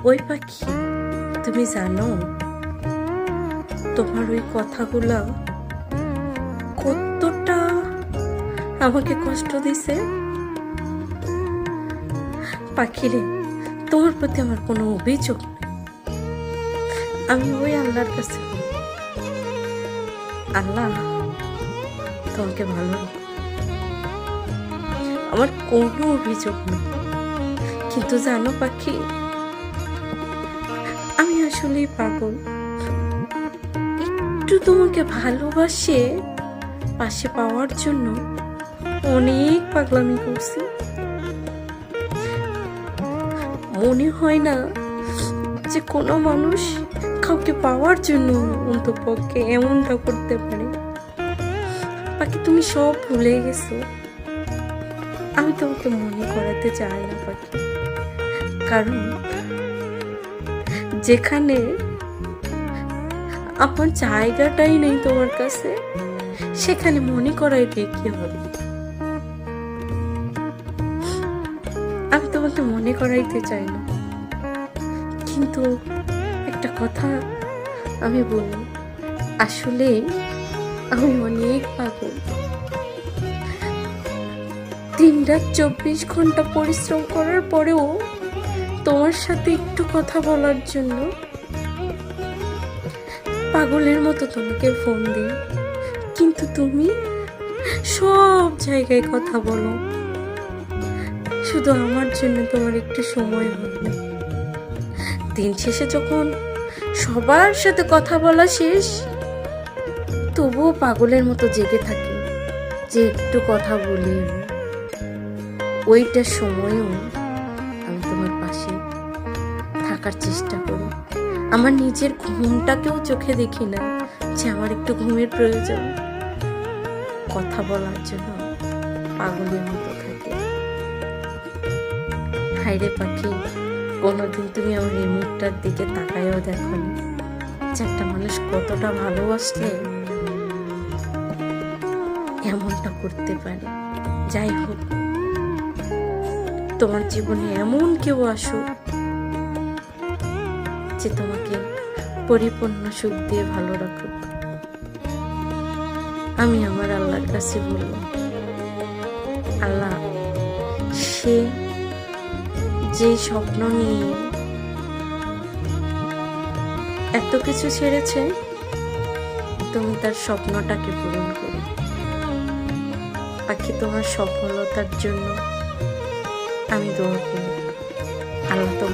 ওই পাখি, তুমি জানো তোমার ওই কথাগুলা কতটা আমাকে কষ্ট দিছে। পাখিরে, তোমার প্রতি আমার কোনো অভিযোগ নেই। আমি ওই আল্লাহর কাছে, আল্লাহ তোমাকে ভালো রাখো, আমার কোনো অভিযোগ নেই। কিন্তু জানো পাখি, আমি আসলেই পাগল। একটু তোমাকে ভালোবাসে পাশে পাওয়ার জন্য অনেক পাগলামি করছি। মনে হয় না যে কোনো মানুষ কাউকে পাওয়ার জন্য অন্তপক্ষে এমনটা করতে পারে। পাখি, তুমি সব ভুলে গেছো। আমি তোমাকে মনে করাতে চাই না পাখি, কারণ যেখানে আমার জায়গাটাই নেই তোমার কাছে, সেখানে মনে করাই কি হবে। আমি তোমাকে মনে করাইতে চাই না, কিন্তু একটা কথা আমি বলি, আসলে আমি অনেক পাগল। 3 রাত 24 ঘন্টা পরিশ্রম করার পরেও তোমার সাথে একটু কথা বলার জন্য পাগলের মতো তোমাকে ফোন দিই, কিন্তু তুমি সব জায়গায় কথা বলো, শুধু আমার জন্য তোমার একটু সময় হবে। দিন শেষে যখন সবার সাথে কথা বলা শেষ, তবুও পাগলের মতো জেগে থাকি যে একটু কথা বলি। ওইটা সময়ও আমি তোমার পাশে থাকার চেষ্টা করি। আমার নিজের ঘুমটাকেও চোখে দেখি না যে আমার একটু ঘুমের প্রয়োজন। কথা বলার জন্য পাগলের মতো থাকে। হায়রে পাখি, কোনোদিন তুমি আমার এই মুখটার দিকে তাকায়ও দেখোনি যে একটা মানুষ কতটা ভালোবাসলে এমনটা করতে পারে। যাই হোক, তোমার জীবনে এমন কেউ আসুক যে তোমাকে পরিপূর্ণ সুখ দিয়ে ভালো রাখুক। আমি আমার আল্লাহর কাছে বলব, আল্লাহ, সে যে স্বপ্ন নিয়ে এত কিছু ছেড়েছে, তুমি তার স্বপ্নটাকে পূরণ করো। পাখি, তোমার সফলতার জন্য আমি দোয়া করি। আল্লাহ